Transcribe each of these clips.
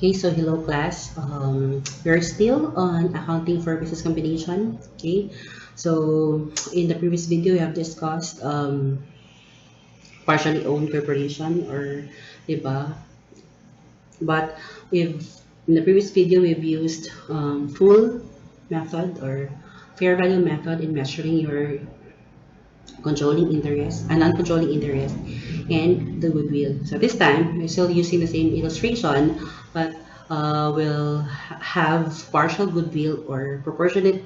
Okay, so hello class. We're still on accounting for business combination. Okay, so in the previous video, we have discussed partially owned corporation or diba. But we've in the previous video we've used full method or fair value method in measuring your controlling interest and non-controlling interest and the goodwill. So this time we're still using the same illustration, but we'll have partial goodwill or proportionate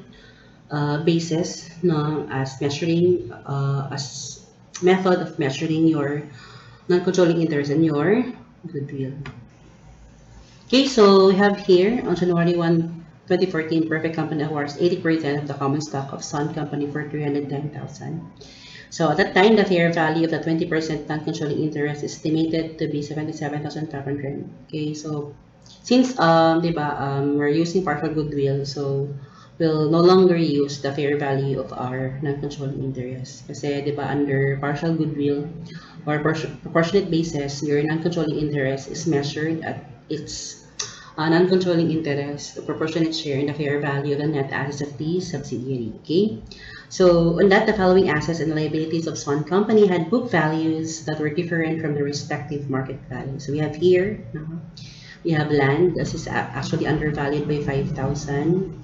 basis, no, as measuring as method of measuring your non-controlling interest and your goodwill. Okay, so we have here on January 1, 2014, Perfect Company acquires 80% of the common stock of Sun Company for 310,000. So at that time, the fair value of the 20% non-controlling interest is estimated to be 77,500. Okay, so since we're using partial goodwill, so we'll no longer use the fair value of our non-controlling interest. Kasi under partial goodwill or proportionate basis, your non-controlling interest is measured at its non-controlling interest, the proportionate share in the fair value of the net assets of the subsidiary. Okay. So on that, the following assets and liabilities of Sun Company had book values that were different from the respective market value. So we have here, we have land. This is actually undervalued by 5,000.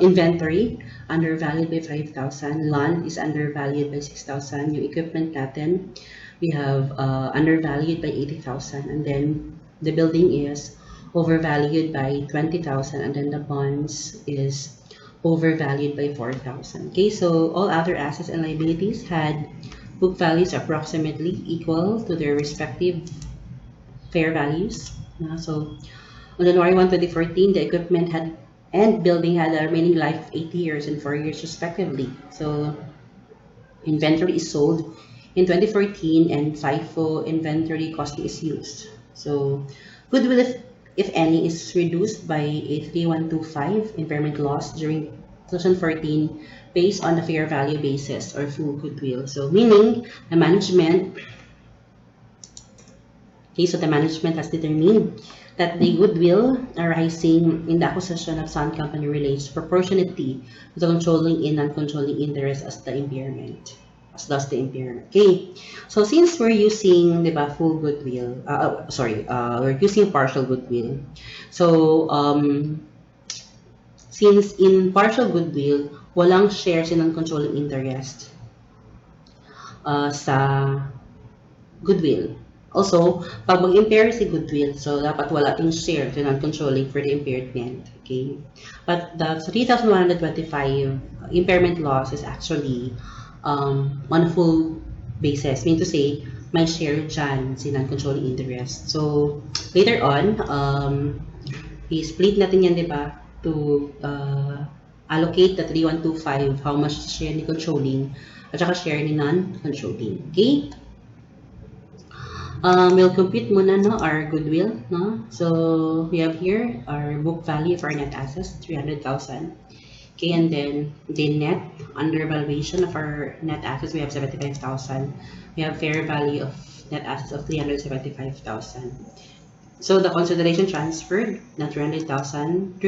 Inventory, undervalued by 5,000. Land is undervalued by 6,000. Yung equipment natin, we have undervalued by 80,000. And then the building is overvalued by 20,000. And then the bonds is overvalued by 4,000. Okay, so all other assets and liabilities had book values approximately equal to their respective fair values. So on January 1, 2014, the equipment had and building had a remaining life of 80 years and 4 years respectively. So inventory is sold in 2014 and FIFO inventory costing is used. So goodwill, if any, is reduced by a 3125 impairment loss during 2014 based on the fair value basis or full goodwill. So meaning the management has determined that the goodwill arising in the acquisition of Sun Company relates proportionately to the controlling and non-controlling interest as does the impairment. Okay, so since we're using full goodwill, we're using partial goodwill. So since in partial goodwill, walang shares in non-controlling interest sa goodwill. Also, pag mag-impair si goodwill, so dapat wala ting share to non-controlling for the impairment. Okay? But the 3,125 impairment loss is actually on a full basis. Mean to say, may share dyan si non-controlling interest. So, later on, i-split natin yan, di ba? To allocate the 3,125, how much share ni controlling, at saka share ni non-controlling. Okay? We'll compute muna our goodwill. So we have here our book value for our net assets, 300,000. Okay, and then the net undervaluation of our net assets, we have 75,000. We have fair value of net assets of 375,000. So the consideration transferred na 310,000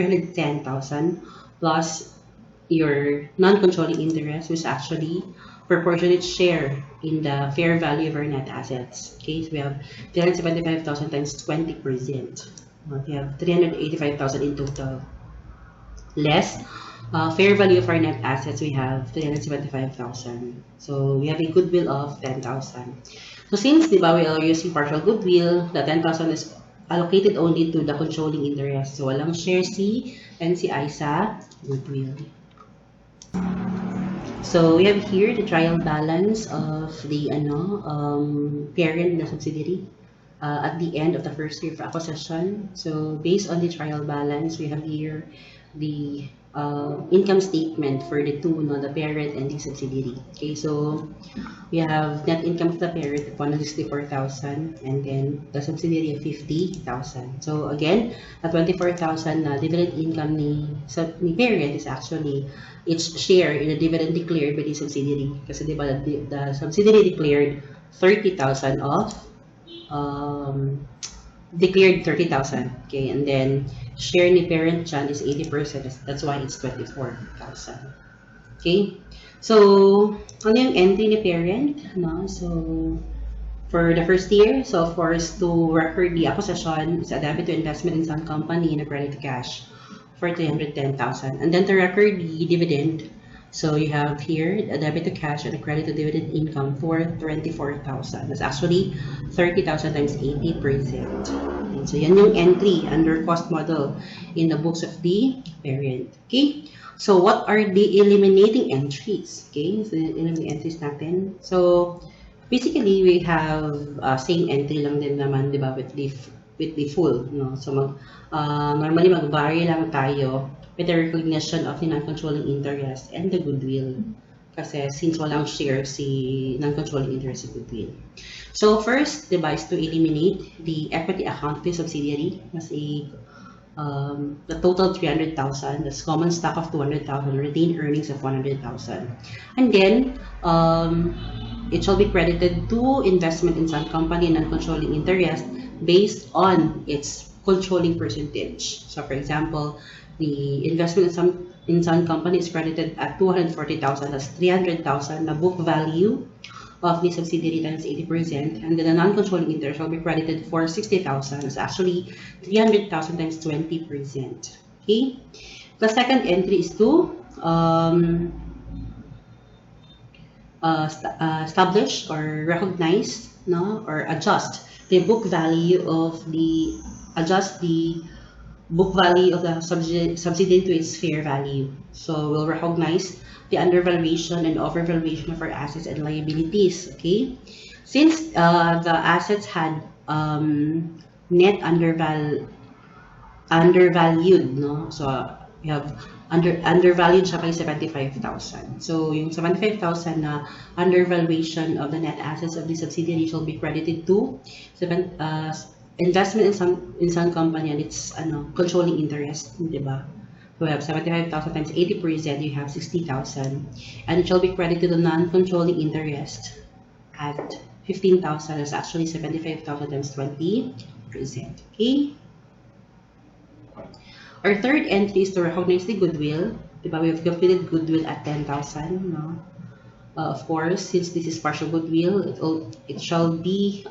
plus your non-controlling interest, which is actually proportionate share in the fair value of our net assets. Okay, so we have 375,000 times 20%. We have 385,000 in total. Less fair value of our net assets, we have 375,000. So we have a goodwill of 10,000. So since we are using partial goodwill, the 10,000 is allocated only to the controlling interest. So walang share C and CI sa goodwill. So we have here the trial balance of the parent na subsidiary at the end of the first year of acquisition. So based on the trial balance, we have here the income statement for the two, the parent and the subsidiary. Okay, so we have net income of the parent of 164,000 and then the subsidiary of 50,000. So again, the 24,000 dividend income ni parent is actually its share in the dividend declared by the subsidiary. Kasi the subsidiary declared 30,000 of declared 30,000. Okay, and then share ni parent dyan is 80%. That's why it's 24,000. Okay, so ano yung entry ni parent? No? So, for the first year, so of course, to record the acquisition, it's a debit to investment in some company and a credit to cash for 310,000. And then to record the dividend, so you have here a debit to cash and a credit to dividend income for 24,000. That's actually 30,000 times 80%. And so yan yung entry under cost model in the books of the parent. Okay? So what are the eliminating entries? Okay? So eliminating entries natin. So basically, we have same entry lang din naman, di ba, with the full, no? So normally mag-vary lang tayo with the recognition of the non-controlling interest and the goodwill. Kasi since walang share si non-controlling interest si goodwill. So first, di ba, is to eliminate the equity account of the subsidiary as the total 300,000, that's common stock of 200,000, retained earnings of 100,000. And then, it shall be credited to investment in some company and non-controlling interest based on its controlling percentage. So, for example, the investment in some company is credited at 240,000, that's 300,000, the book value of the subsidiary times 80%, and then the non-controlling interest shall be credited for 60,000. It's actually 300,000 times 20%. Okay. The second entry is to establish or recognize, no, or adjust the book value of the book value of the subsidiary to its fair value. So we'll recognize the undervaluation and overvaluation of our assets and liabilities. Okay, since the assets had net undervalued, no, so we have undervalued siya kay 75,000. So, yung 75,000 na undervaluation of the net assets of the subsidiary shall be credited to investment in some company and its controlling interest, di ba? We have 75,000 times 80%, you have 60,000. And it shall be credited to the non-controlling interest at 15,000. That's actually 75,000 times 20%. Okay? Our third entry is to recognize the goodwill. Diba? We have completed goodwill at 10,000. No? Of course, since this is partial goodwill, it shall be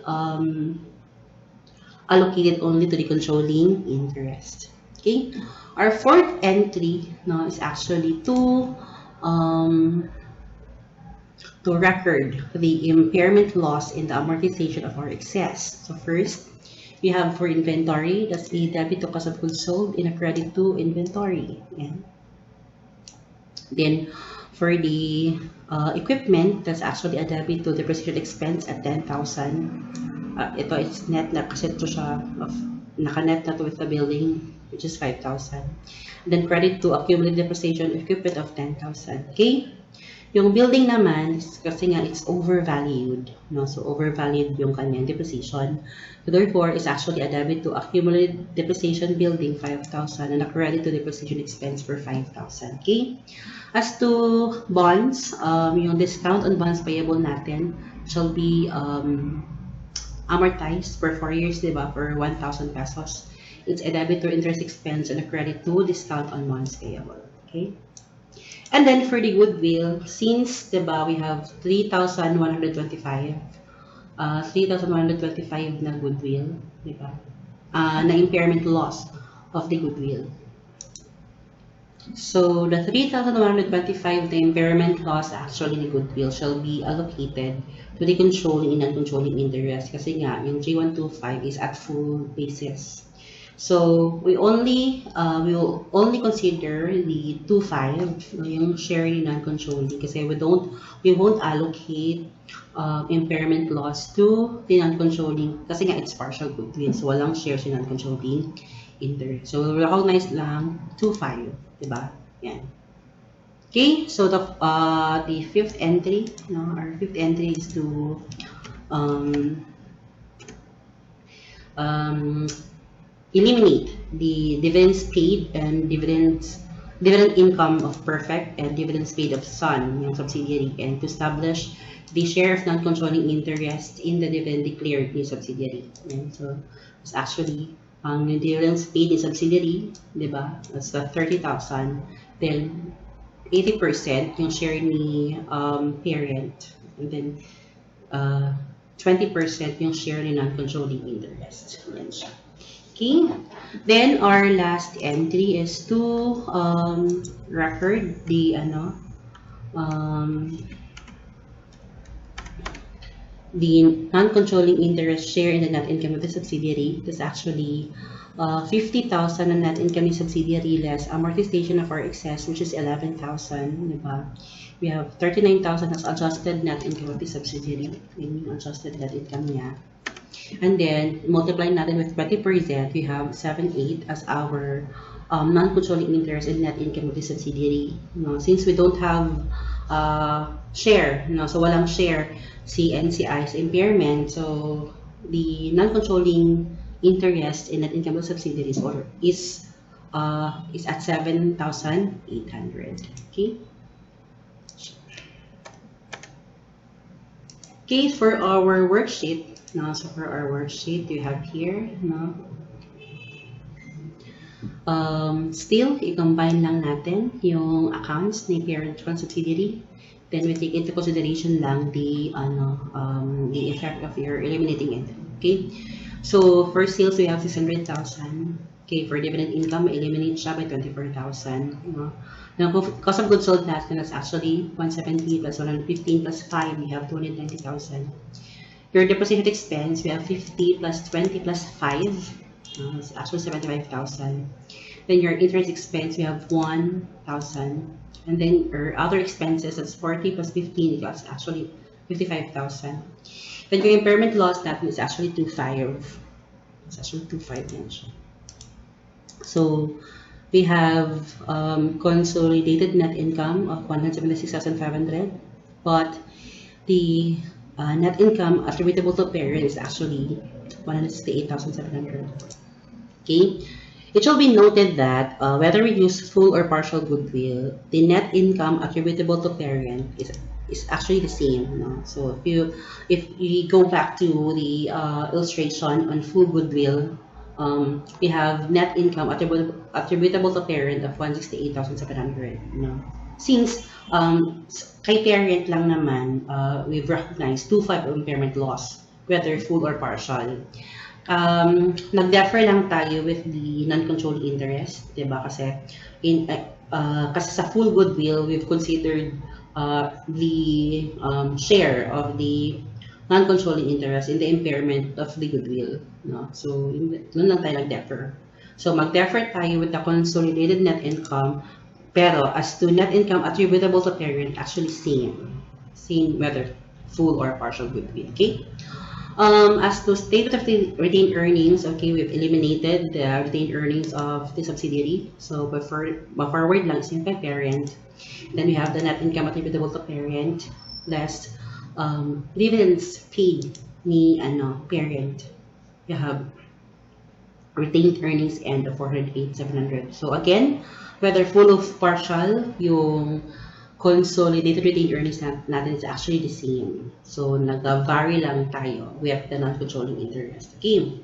allocated only to the controlling interest. Okay? Our fourth entry, no, is actually to record the impairment loss in the amortization of our excess. So first, we have for inventory, that's a debit to cost of goods sold and a credit to inventory. Yeah. Then for the equipment, that's actually a debit to depreciation expense at 10,000. Ito it's net na kasi ito siya naka-net na to with the building, which is 5,000. Then credit to accumulated depreciation equipment of 10,000. Okay? Yung building naman, kasi nga it's overvalued. No? So overvalued yung kanyang depreciation. So therefore, it's actually a debit to accumulated depreciation building 5,000 and a credit to depreciation expense for 5,000. Okay? As to bonds, yung discount on bonds payable natin shall be amortized for 4 years, diba? For 1,000 pesos. It's a debit to interest expense and a credit to discount on bonds payable. Okay? And then for the goodwill, since diba, we have 3,125 na goodwill, diba? Na impairment loss of the goodwill. So the 3,125 the impairment loss actually the goodwill shall be allocated to the controlling and non-controlling interest kasi nga yung 3,125 is at full basis. So we will only consider the 2,500 yung share ni non-controlling kasi we won't allocate impairment loss to the non-controlling kasi nga it's partial goodwill, so walang share si non-controlling interest. So we'll recognize lang 2,500, diba? Yan. Okay, so the fifth entry, no, our fifth entry is to eliminate the dividends paid and dividends dividend income of Perfect and dividends paid of Sun, yung subsidiary, and to establish the share of non-controlling interest in the dividend declared ni subsidiary. Yan. So, it's actually yung dividends paid ni subsidiary, di ba? That's the 30,000. Then, 80% yung share ni parent. And then, 20% yung share ni non-controlling interest. Yan siya. Okay. Then, our last entry is to record the non-controlling interest share in the net income of the subsidiary. That's actually 50,000 on net income in subsidiary less amortization of our excess, which is 11,000. Diba? We have 39,000 as adjusted net income of the subsidiary. Yung adjusted net income niya. And then, multiply natin with 20%, we have 7,800 as our non-controlling interest in net income of the subsidiary. No? Since we don't have share, no? So walang share si NCI sa impairment, so the non-controlling interest in net income of subsidiaries is at 7,800. Okay. Okay, for our worksheet, no, so for our worksheet, you have here, no, still, i-combine lang natin yung accounts ni parent and subsidiary. Then we take into consideration lang the effect of your eliminating it. Okay, so for sales we have 600,000. Okay, for dividend income, eliminate siya by 24,000. Now, cost of goods sold natin, that's actually 170 plus 115 plus 5, we have 290,000. Your depreciation expense, we have 50 plus 20 plus 5, it's actually 75,000. Then your interest expense, we have 1,000. And then your other expenses, that's 40 plus 15, that's actually 55,000. Then your impairment loss, that is actually 2.5. It's actually 2.5 yan siya. So, we have consolidated net income of 176,500, but the net income attributable to parent is actually 168,700. Okay, it should be noted that whether we use full or partial goodwill, the net income attributable to parent is actually the same. No? So if you go back to the illustration on full goodwill, we have net income attributable to parent of 168,700. No? Since kay parent lang naman, we've recognized 2.5 impairment loss, whether full or partial. Nag-defer lang tayo with the non-controlling interest, diba? Kasi sa full goodwill, we've considered the share of the non-controlling interest in the impairment of the goodwill. No? So, nun lang tayo nag-defer. So, mag-defer tayo with the consolidated net income, pero as to net income attributable to parent, actually same. Same whether full or partial goodwill. Okay? As to statement of the retained earnings, okay, we've eliminated the retained earnings of the subsidiary. So, forward lang is yung parent. Then we have the net income attributable to parent less dividends paid ni parent. You have retained earnings and the 408,700. So again, whether full or partial, yung consolidated retained earnings natin is actually the same. So nag-vary lang tayo with the non-controlling interest. Okay.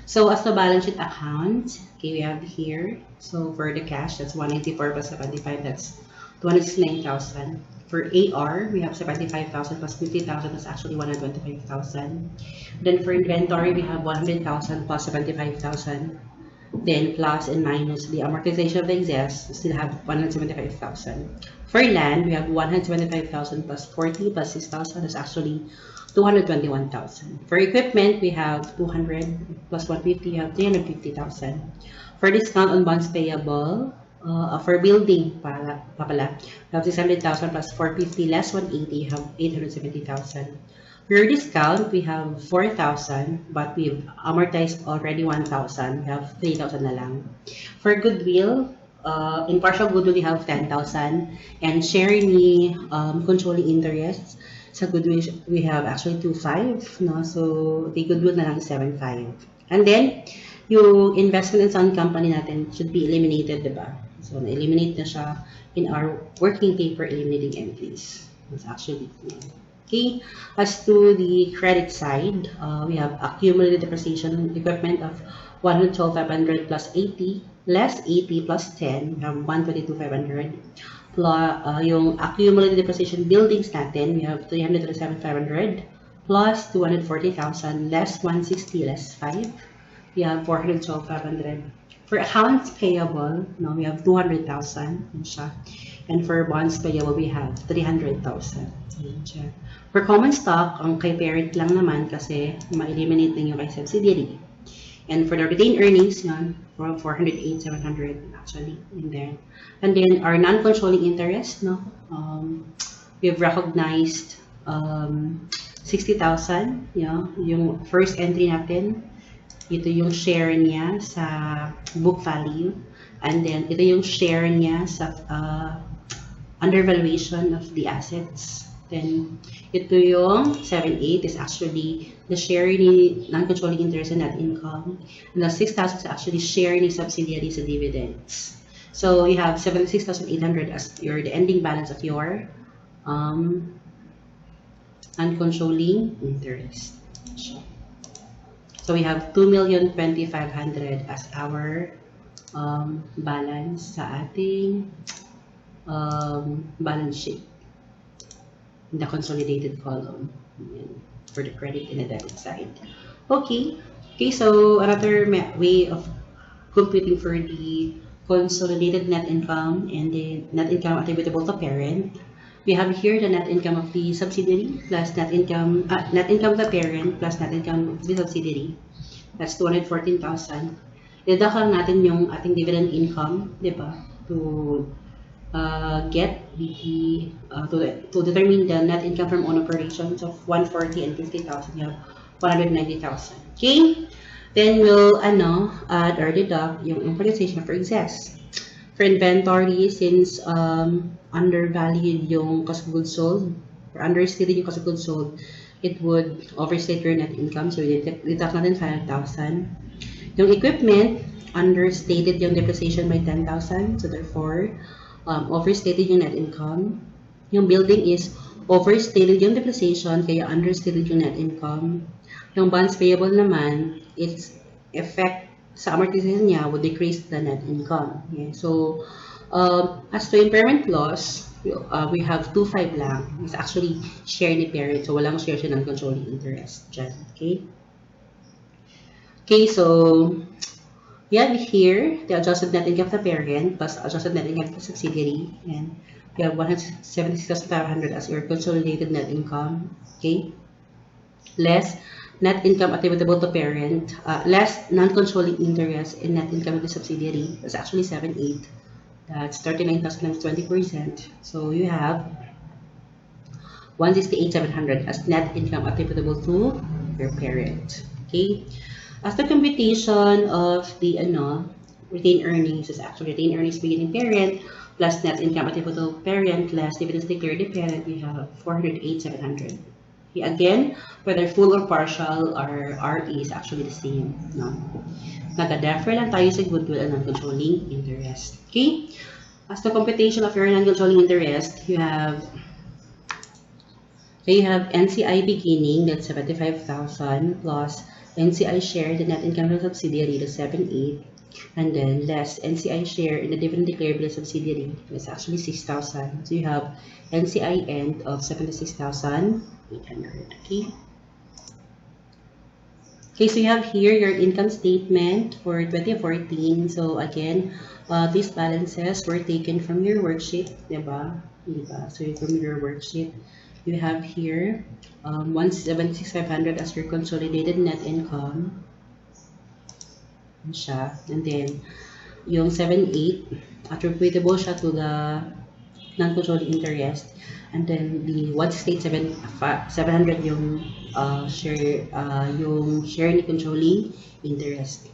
So as the balance sheet account, okay, we have here. So for the cash, that's 194 plus 75, that's 269,000. For AR, we have 75,000 plus 50,000, that's actually 125,000. Then for inventory, we have 100,000 plus 75,000. Then plus and minus the amortization of the excess, we still have 175,000. For land, we have 175,000 plus 40 plus 6,000, that's actually 221,000. For equipment, we have 200 plus 150, we have 350,000. For discount on bonds payable, for building pala, we have 600,000 plus 450 less 180, you have 870,000. For your discount, we have 4,000, but we've amortized already 1,000. We have 3,000 na lang. For goodwill, in partial goodwill, we have 10,000. And share ni controlling interests, sa goodwill, we have actually 2,500. No? So, the goodwill na lang 7,500. And then, yung investment in sound company natin should be eliminated, diba? So, na-eliminate na siya in our working paper eliminating entries. That's actually okay. As to the credit side, we have accumulated depreciation equipment of 112,500 plus 80, less 80 plus 10, we have 122,500. Yung accumulated depreciation buildings natin, we have 337,500 plus 240,000 less 160 less 5. We have 412,500. For accounts payable, no, we have 200,000. And for bonds payable, we have 300,000. For common stock, ang kay parent lang naman kasi ma-eliminate din yung kay subsidiary. And for the retained earnings, yun, for 408,700 actually in there. And then our non-controlling interest, no, we've recognized 60,000, yung first entry natin. Ito yung share niya sa book value. And then, ito yung share niya sa undervaluation of the assets. Then, ito yung 7.8 is actually the share ni non-controlling interest and net income. And the 6,000 is actually share ni subsidiary sa dividends. So, you have 76,800 as the ending balance of your non-controlling interest. So we have 2,020,500 as our balance sa ating balance sheet in the consolidated column for the credit and the debit side. Okay, so another way of computing for the consolidated net income and the net income attributable to parent. We have here the net income of the subsidiary plus net income of the parent plus net income of the subsidiary. That's 214,000. Deduct lang natin yung ating dividend income, di ba? To get the to determine the net income from own operations of 140 and 50,000. You have 190,000. Okay? Then we'll add or deduct yung amortization for excess. For inventory, since undervalued yung cost of goods sold or understated yung cost of goods sold, it would overstate your net income. So, deduct natin 5,000. Yung equipment, understated yung depreciation by 10,000. So, therefore, overstated yung net income. Yung building is overstated yung depreciation, kaya understated yung net income. Yung bonds payable naman, its effect sa amortization niya would decrease the net income. Okay? So, as to impairment loss, we have 2.5 lang. It's actually share ni parent. So, walang share siya ng controlling interest dyan. Okay? Okay, so, we have here the adjusted net income of the parent plus adjusted net income of the subsidiary. And we have 176,500 as your consolidated net income. Okay? Less net income attributable to parent, less non-controlling interest in net income of the subsidiary. That's actually 7.8. That's 39,000 times 20%. So you have 168,700 as net income attributable to your parent. Okay. As the computation of the retained earnings is actually retained earnings beginning parent plus net income attributable to parent less dividends declared to parent. We have 408,700. Again, whether full or partial, our RE is actually the same. No? Nag-defer lang tayo sa goodwill and non-controlling interest. Okay? As the computation of your non-controlling interest, you have NCI beginning, that's 75,000 plus NCI share, the net income of the subsidiary, the 7.8, and then less NCI share in the dividend declared by the subsidiary, that's actually 6,000. So you have NCI end of 76,800. Okay. Okay, so you have here your income statement for 2014. So again, these balances were taken from your worksheet, diba? So from your worksheet, you have here 176,500 as your consolidated net income. And then yung 7.8 attributable siya to the non-controlling interest. And then the 168,700 yung share ni controlling interest.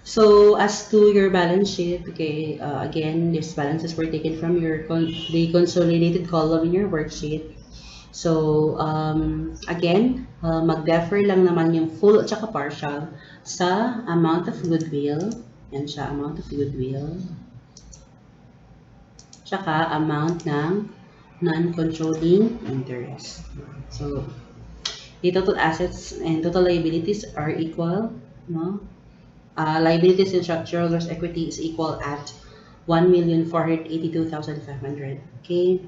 So as to your balance sheet, okay, again, these balances were taken from the consolidated column in your worksheet. So again, mag-defer lang naman yung full at saka partial sa amount of goodwill. Yan siya, amount of goodwill. tsaka amount ng non-controlling interest. So, the total assets and total liabilities are equal, no? Liabilities and structural equity is equal at 1,482,500. Okay.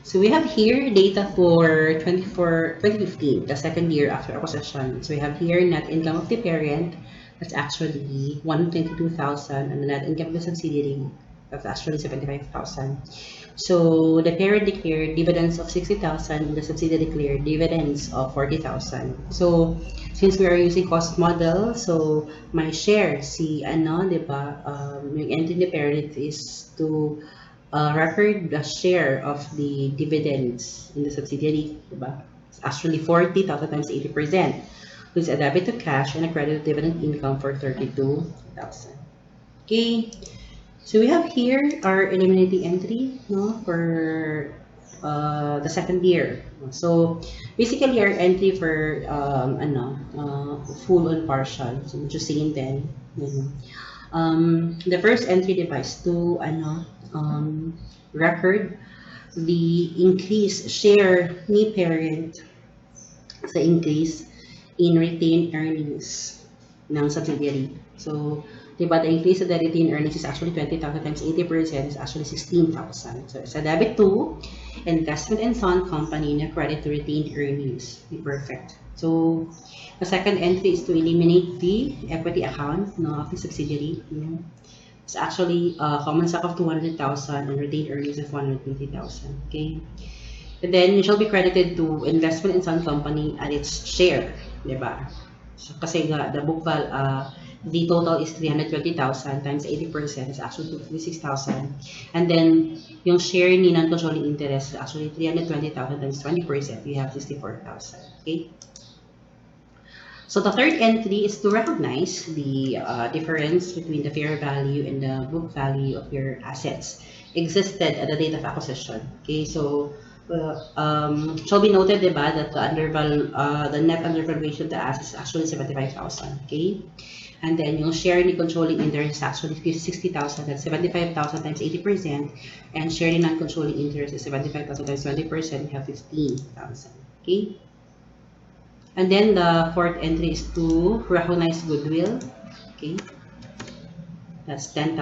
So we have here data for 2015, the second year after acquisition. So we have here net income of the parent, that's actually 122,000, and the net income of the subsidiary, that's actually 75,000. So the parent declared dividends of 60,000, and the subsidiary declared dividends of 40,000. So since we are using cost model, so my share, si ano, di ba, yung entry ni parent is to record the share of the dividends in the subsidiary, diba? It's actually 40,000 times 80%, which is a debit to cash and a credit to dividend income for 32,000. Okay, so we have here our eliminating entry, no, for the second year. So basically our entry for full and partial, so just saying then, the first entry device to record the increased share ni parent sa increase in retained earnings ng subsidiary. So, diba, the increase of the retained earnings is actually 20,000 times 80% is actually 16,000. So, it's a debit to investment and son company na credit to retained earnings. Perfect. So, the second entry is to eliminate the equity account, no, of the subsidiary. It's actually common stock of 200,000 and retained earnings of 120,000. Okay. And then it shall be credited to investment in some company at its share, diba? So, kasi the book value, the total is 320,000 times 80% is actually 256,000. And then yung share ni non-controlling interest is actually 320,000 times 20%, we have 64,000. Okay. So the third entry is to recognize the difference between the fair value and the book value of your assets existed at the date of acquisition. Okay, so shall be noted, diba, that the net undervaluation of the assets is actually 75,000. Okay, and then yung share ni controlling interest is actually 60,000. That's 75,000 times 80%, and share ni non-controlling interest is 75,000 times 20%. We have 15,000. Okay. And then the fourth entry is to recognize goodwill. Okay, that's 10,000.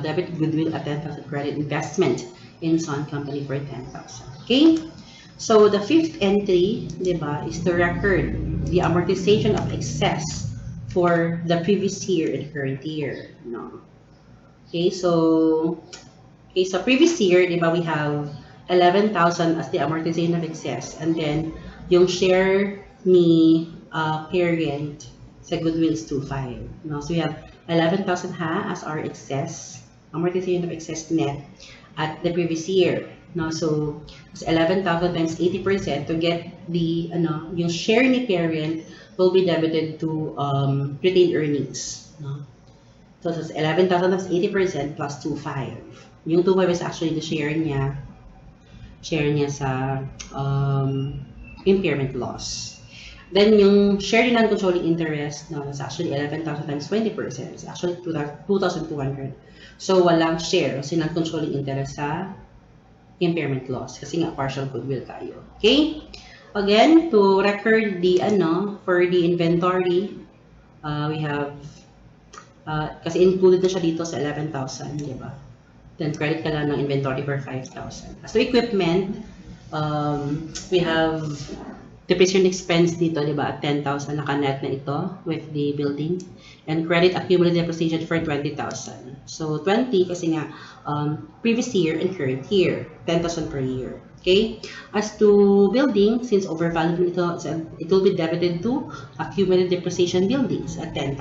Debit goodwill at 10,000, credit investment in Sun Company for 10,000. Okay, so the fifth entry, diba, is to record the amortization of excess for the previous year and current year. No. Okay, so previous year, diba, we have 11,000 as the amortization of excess, and then yung share ni parent sa goodwill is 2,500. No? So we have 11,000 as our excess, amortization of excess net at the previous year. No? So it's 11,000 times 80% to get the yung share ni parent will be debited to retained earnings. No? So it's 11,000 times 80% plus 2,500. Yung 2,500 is actually the share niya sa impairment loss. Then yung share in non-controlling interest, no, that's actually 11,000 times 20%. It's actually 2,200. So walang share si non-controlling interest sa impairment loss kasi nga partial goodwill tayo. Okay? Again, to record the for the inventory, we have kasi included na siya dito sa 11,000, di ba? Then credit ka lang ng inventory for 5,000. As to equipment, we have depreciation expense dito, di ba, at 10,000, naka-net na ito with the building, and credit accumulated depreciation for 20,000. So 20 kasi nga previous year and current year, 10,000 per year. Okay? As to building, since overvalued ito, it will be debited to accumulated depreciation buildings at 10,000.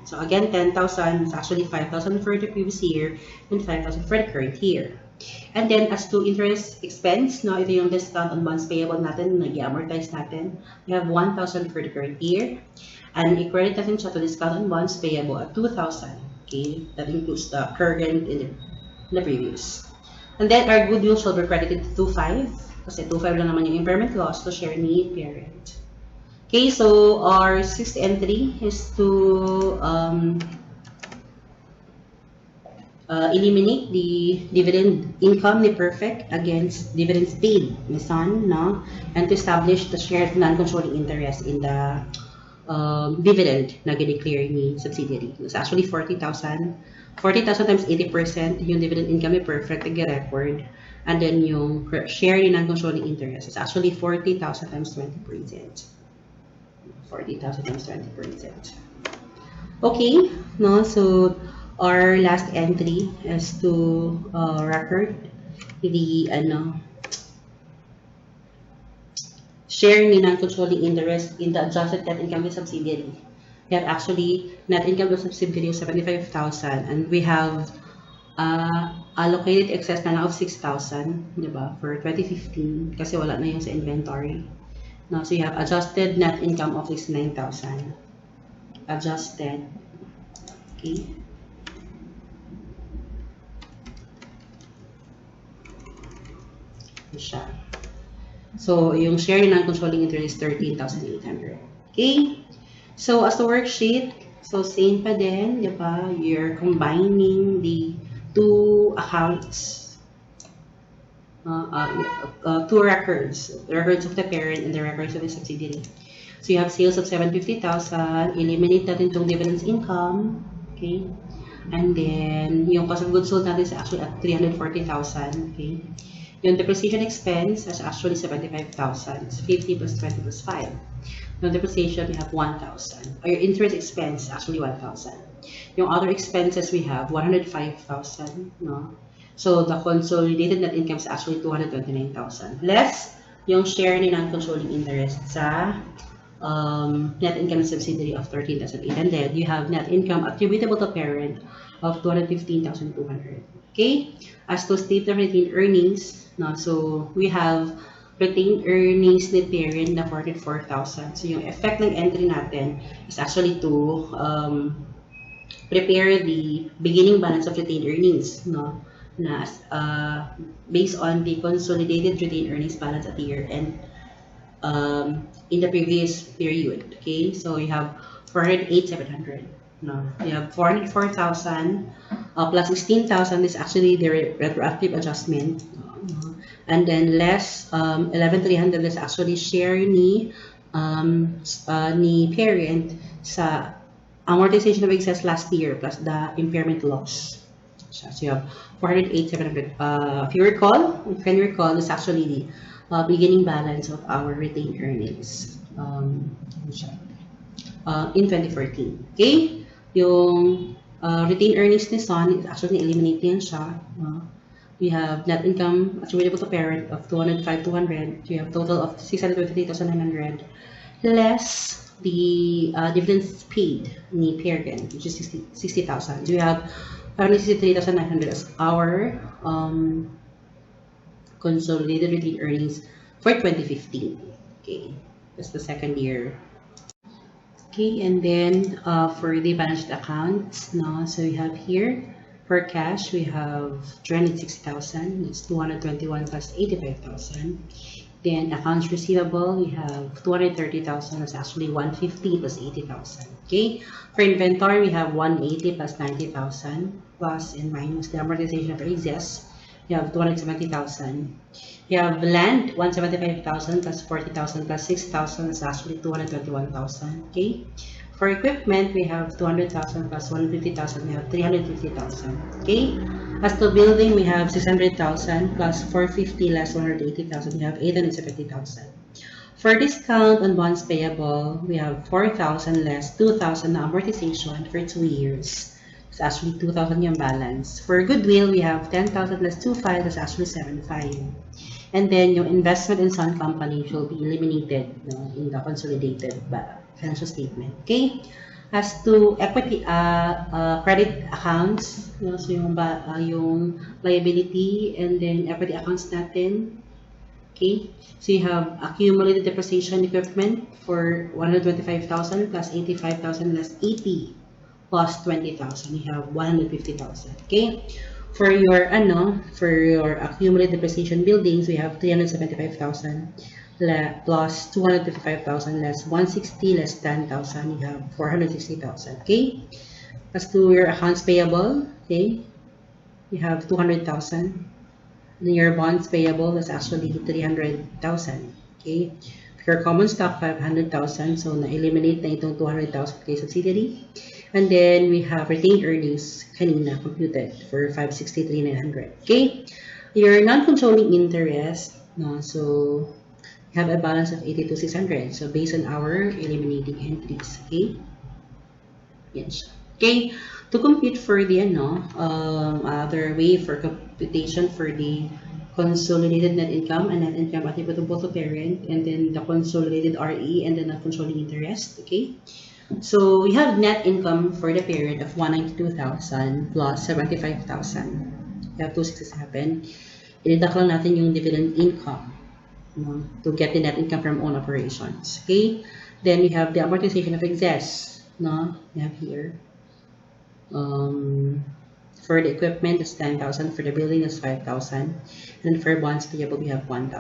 So again, 10,000 is actually 5,000 for the previous year and 5,000 for the current year. And then as to interest expense, no, ito yung discount on bonds payable natin, nag-amortize natin. We have 1,000 for the current year. And i-credit natin siya to discount on bonds payable at 2,000. Okay, that includes the current and the previous. And then our goodwill shall be credited to 2,500 kasi 2,500 lang naman yung impairment loss to share ni parent. Okay, so our sixth entry is to eliminate the dividend income ni perfect against dividends paid ni son, no? And to establish the shared non-controlling interest in the dividend na gine-declare ni subsidiary. It's actually 40,000. 40,000 times 80% yung dividend income ni perfect nag-record. And then yung share ni non-controlling interest is actually 40,000 times 20%. 40,000 times 20%. Okay, no? So, our last entry is to record the share ni non-controlling interest in the adjusted net income of subsidiary. We have actually net income of subsidiary of 75,000 and we have allocated excess na lang of 6,000, diba? For 2015 kasi wala na yung sa inventory. No, so you have adjusted net income of 69,000. Adjusted. Okay. Siya. So, yung share ng non-controlling interest is 13,800. Okay? So, as the worksheet, so same pa din, di ba? You're combining the two accounts, two records, the records of the parent and the records of the subsidiary. So, you have sales of 750,000, eliminate natin itong dividends income, okay? And then, yung cost of goods sold natin is actually at 340,000, okay? Yung depreciation expense is actually 75,000. It's 50 plus 20 plus 5. Yung depreciation, we have 1,000. Or your interest expense, actually 1,000. Yung other expenses, we have 105,000. No? So, the consolidated net income is actually 229,000. Less yung share ni non-controlling interest sa net income subsidiary of 13,800. You have net income attributable to parent of 215,200. Okay? As to state the retained earnings, no, so we have retained earnings ni parent na 44,000. So yung effect ng entry natin is actually to prepare the beginning balance of retained earnings, no, na based on the consolidated retained earnings balance at the year end in the previous period. Okay, so you have 408,700. No, you have 404,000 plus 16,000 is actually the retroactive adjustment. And then less 11,300 is actually share ni parent sa amortization of excess last year plus the impairment loss. So you have 408,700. If you can recall, it's actually the beginning balance of our retained earnings in 2014. Okay? Yung retained earnings ni Son is actually eliminate din siya. We have net income attributable to parent of 205,200. We have total of 623,900 less the dividends paid ni parent, which is 60,000. So we have 563,900 as our consolidated retained earnings for 2015. Okay, that's the second year. Okay, and then for the balance sheet accounts, no, so we have here for cash we have 360,000. It's 221 plus 85,000. Then accounts receivable we have 230,000. That's actually 150 plus 80,000. Okay, for inventory we have 180 plus 90,000 plus and minus the amortization of excess. You have 270,000. You have land 175,000 plus 40,000 plus 6,000 is actually 221,000. Okay. For equipment, we have 200,000 plus 150,000. We have 350,000. Okay. As to building, we have 600,000 plus 450 less 180,000. We have 870,000. For discount on bonds payable, we have 4,000 less 2,000 na amortization for 2 years. It's actually 2,000 yung balance. For goodwill, we have 10,000 less 2,500. That's actually 7,500. And then yung investment in Sun Company will be eliminated in the consolidated financial statement. Okay? As to equity, credit accounts, so yung liability and then equity accounts natin. Okay? So you have accumulated depreciation equipment for 125,000 plus 85,000 less 80 plus 20,000. You have 150,000. Okay? For your accumulated depreciation buildings, we have 375,000 plus 255,000 less 160 less 10,000. You have 460,000. Okay. As to your accounts payable, okay, you have 200,000. Then your bonds payable is actually 300,000. Okay? For your common stock, 500,000. So, na-eliminate na itong 200,000 kay subsidiary. And then, we have retained earnings kanina computed for 563,900. Okay? Your non-controlling interest, no? So, you have a balance of 82,600. So, based on our eliminating entries. Okay? Yan siya. Okay? To compute for the other way for computation for the consolidated net income and net income attributable to parent, and then the consolidated RE and the non-controlling interest. Okay, so we have net income for the parent of 192,000 plus 75,000. We have 267. I-deduct lang natin yung dividend income, to get the net income from own operations. Okay, then we have the amortization of excess. We have here. For the equipment, it's 10,000. For the building, it's 5,000. And for bonds payable, we have 1,000.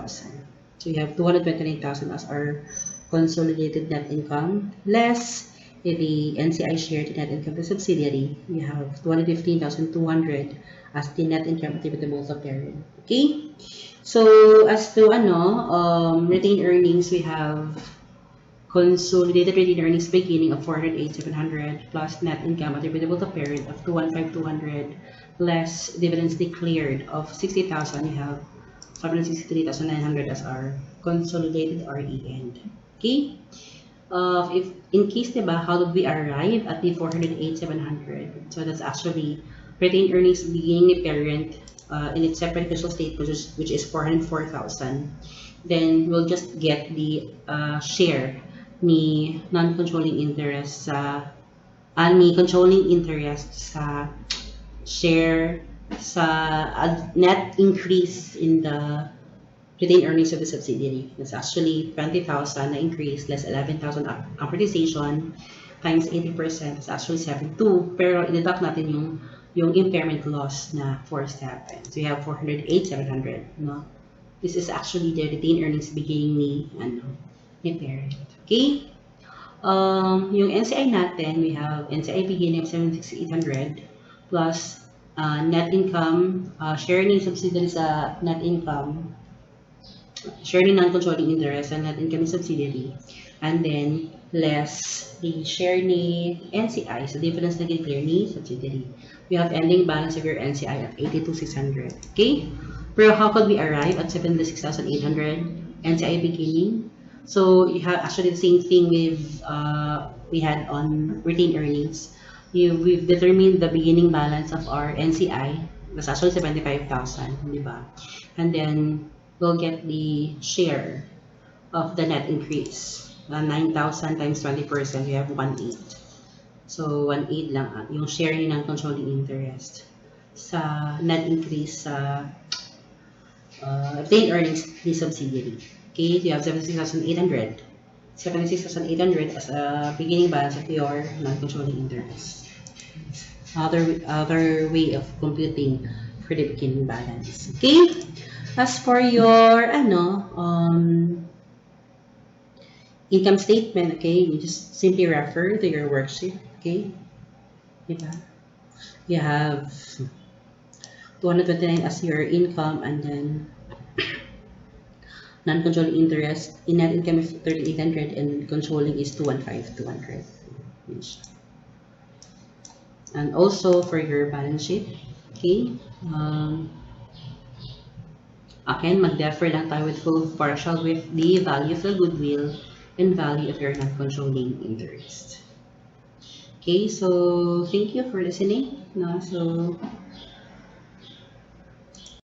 So we have 229,000 as our consolidated net income, less the NCI share to net income to subsidiary. We have 215,200 as the net income attributable to parent. Okay? So as to retained earnings, we have consolidated retained earnings beginning of 408,700 plus net income attributable to parent of 215,200 less dividends declared of 60,000. We have 563,900 as our consolidated RE end. Okay? If in case, diba, how did we arrive at the 408,700? So that's actually retained earnings beginning the parent in its separate financial statement, which is 404,000. Then we'll just get the share ni non-controlling interest sa ni controlling interest sa share sa net increase in the retained earnings of the subsidiary. That's actually 20,000 na increase less 11,000 amortization times 80%. It's actually 7,200. Pero i-deduct natin yung impairment loss na 4,700. So we have 408,700. No? This is actually the retained earnings beginning ni parent. Okay? Yung NCI natin, we have NCI beginning of 76,800 plus net income, share ni subsidiary sa net income, share ni non-controlling interest sa net income ni subsidiary, and then less the share ni NCI, so difference na declare ni subsidiary. We have ending balance of your NCI of 82,600. Okay? Pero how could we arrive at 76,800 NCI beginning? So you have actually the same thing we had on retained earnings. We've determined the beginning balance of our NCI. That's actually 75,000, diba? And then we'll get the share of the net increase. 9,000 times 20%, we have 1,800. So 1,800 lang yung share ni ng controlling interest sa net increase sa retained earnings ni subsidiary. Okay, you have 76,800. 76,800 as a beginning balance of your non-controlling interest. Other way of computing for the beginning balance. Okay, as for your income statement, okay, you just simply refer to your worksheet. Okay, diba? You have 229 as your income, and then non-controlling interest in net income is 3,800 and controlling is 215,200. And also for your balance sheet, okay, again, mag-defer lang tayo with full partial with the value of the goodwill and value of your non-controlling interest. Okay, so thank you for listening. So